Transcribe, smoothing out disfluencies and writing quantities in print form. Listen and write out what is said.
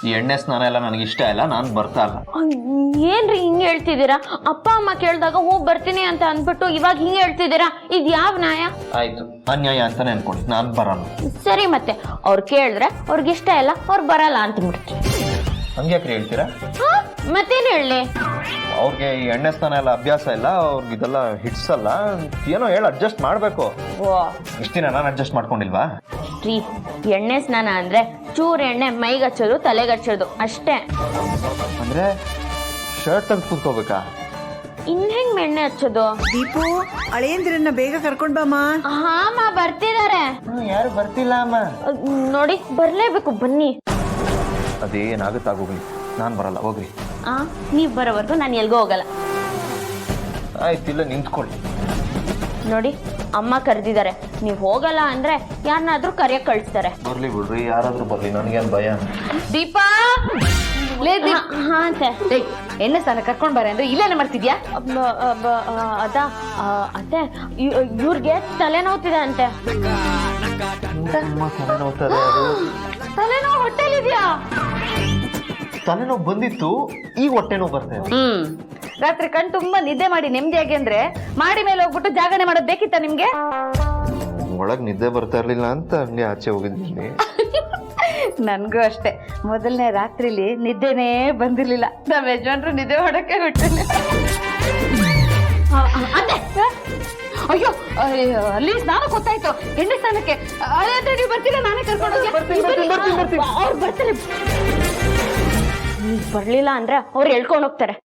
ಈ ಎಣ್ಣೆ ಸ್ನಾನ ಎಲ್ಲ ನನಗೆ ಇಷ್ಟ ಇಲ್ಲ, ನಾನು ಬರ್ತಾ ಇಲ್ಲ. ಏನ್ರಿ ಹಿಂಗೆ ಹೇಳ್ತಿದ್ದೀರಾ? ಅಪ್ಪ ಅಮ್ಮ ಕೇಳಿದಾಗ ಹೋಗಿ ಬರ್ತೀನಿ ಅಂತ ಅಂದ್ಬಿಟ್ಟು ಇವಾಗ ಹಿಂಗೆ ಹೇಳ್ತಿದ್ದೀರಾ? ಇದು ಯಾವ ನ್ಯಾಯ? ಆಯ್ತು, ಅನ್ಯಾಯ ಅಂತಾನೆ ಅನ್ಕೊಳ್ಳಿ, ನಾನು ಬರಲ್ಲ. ಸರಿ, ಮತ್ತೆ ಅವ್ರು ಕೇಳಿದ್ರೆ ಅವ್ರಿಗೆ ಇಷ್ಟ ಇಲ್ಲ, ಅವ್ರು ಬರಲ್ಲ ಅಂತ ಬಿಡ್ತೀವಿ. ಹಂಗ್ಯಾಕ್ರಿ ಹೇಳ್ತೀರಾ? ಮತ್ತೇನು ಹೇಳಿ? ಅವ್ರಿಗೆ ಈ ಎಣ್ಣೆ ಸ್ನಾನ ಎಲ್ಲ ಅಭ್ಯಾಸ ಇಲ್ಲ, ಅವ್ರಿಗೆ ಇದೆಲ್ಲ ಹಿಡ್ಸಲ್ಲ, ಏನೋ ಹೇಳಿ ಅಡ್ಜಸ್ಟ್ ಮಾಡಬೇಕು. ಇಷ್ಟ ದಿನ ನಾನು ಅಡ್ಜಸ್ಟ್ ಮಾಡ್ಕೊಂಡಿಲ್ವಾ? ರೀ, ಎಣ್ಣೆ ಸ್ನಾನ ಅಂದ್ರೆ ಚೂರು ಎಣ್ಣೆ ಮೈಗೆ ಹಚ್ಚೋದು, ತಲೆಗೆ ಹಚ್ಚೋದು ಅಷ್ಟೇ. ಅಂದ್ರೆ ಶರ್ಟ್ ತೆಗೆದು ಕೂತ್ಕೋಬೇಕಾ? ಇನ್ ಹೆಂಗ್ ಎಣ್ಣೆ ಹಚ್ಚೋದು? ದೀಪು, ಅಳಿಯಂದಿರನ್ನ ಬೇಗ ಕರ್ಕೊಂಡ್ ಬಾಮ. ಹಾಮ ಬರ್ತಿದ್ದಾರೆ. ಯಾರು ಬರ್ತಿಲ್ಲ ಅಮ್ಮ. ನೋಡಿ, ಬರ್ಲೇಬೇಕು, ಬನ್ನಿ. ಅದೇನಾಗುತ್ತಾಗೋಗ್ಲಿ, ನಾನು ಬರಲ್ಲ, ಹೋಗ್ರಿ. ನೀವ್ ಬರೋವರೆಗೂ ನಾನು ಎಲ್ಗೂ ಹೋಗಲ್ಲ. ಆಯ್ತಿಲ್ಲ, ನಿಂತ್ಕೊಳ್ಳಿ. ನೋಡಿ, ಅಮ್ಮ ಕರೆದಿದ್ದಾರೆ, ನೀವು ಹೋಗಲ್ಲ ಅಂದ್ರೆ ಯಾರನ್ನಾದ್ರೂ ಕರೆಯಕ್ ಕಳಿಸ್ತಾರೆ. ಬರ್ಲಿ ಬಿಡ್ರಿ, ಯಾರಾದ್ರೂ ಬರ್ಲಿ, ನನಗೇನು ಭಯ. ದೀಪಾ, ಹಾ ಅಂತೆ. ಎಣ್ಣೆ ಸ್ನಾನ ಕರ್ಕೊಂಡ್ ಬಾರೆ ಅಂದ್ರೆ ಇಲ್ಲೇನೆ ಮಾಡ್ತಿದ್ಯಾ? ಅತ್ತೆ, ಇವ್ರಿಗೆ ತಲೆನೋವ್ತಿದೆ ಅಂತೆ. ತಲೆನೋವು ಹೊಟ್ಟೆಲಿದ್ಯಾ? ತಲೆನೋವು ಬಂದಿತ್ತು, ಈಗ ಹೊಟ್ಟೆ ನೋವು ಬರ್ತಾ ಇದೆ. ರಾತ್ರಿ ಕಣ್ ತುಂಬಾ ನಿದ್ದೆ ಮಾಡಿ ನೆಮ್ಮದಿಯಾಗಿ ಅಂದ್ರೆ ಮಾಡಿ ಮೇಲೆ ಹೋಗ್ಬಿಟ್ಟು ಜಾಗರಣೆ ಮಾಡೋದ್ ಬೇಕಿತ್ತ ನಿಮ್ಗೆ? ಒಳಗ್ ನಿದ್ದೆ ಬರ್ತಾ ಇರ್ಲಿಲ್ಲ ಅಂತ ಹಂಗೆ ಆಚೆ ಹೋಗಿದ್ದೀನಿ. ನನ್ಗೂ ಅಷ್ಟೇ, ಮೊದಲನೇ ರಾತ್ರಿಲಿ ನಿದ್ದೆನೇ ಬಂದಿರ್ಲಿಲ್ಲ. ನಮ್ಮ ಯಜಮಾನ್ರು ನಿದ್ದೆ ಮಾಡಕ್ಕೆ ಬಿಟ್ಟಿಲ್ಲ. ಅಯ್ಯೋ, ಅಲ್ಲಿ ಸ್ನಾನಕ್ಕೆ ಗೊತ್ತಾಯ್ತು, ಎಣ್ಣೆ ಸ್ನಾನಕ್ಕೆ. ಅದೇ ನೀವು ಬರ್ತೀರಾ? ನಾನೇ ಕರ್ಕೊಂಡು ಅವ್ರು ಬರ್ತಾರೆ. ನೀವ್ ಬರ್ಲಿಲ್ಲ ಅಂದ್ರೆ ಅವ್ರು ಹೇಳ್ಕೊಂಡು ಹೋಗ್ತಾರೆ.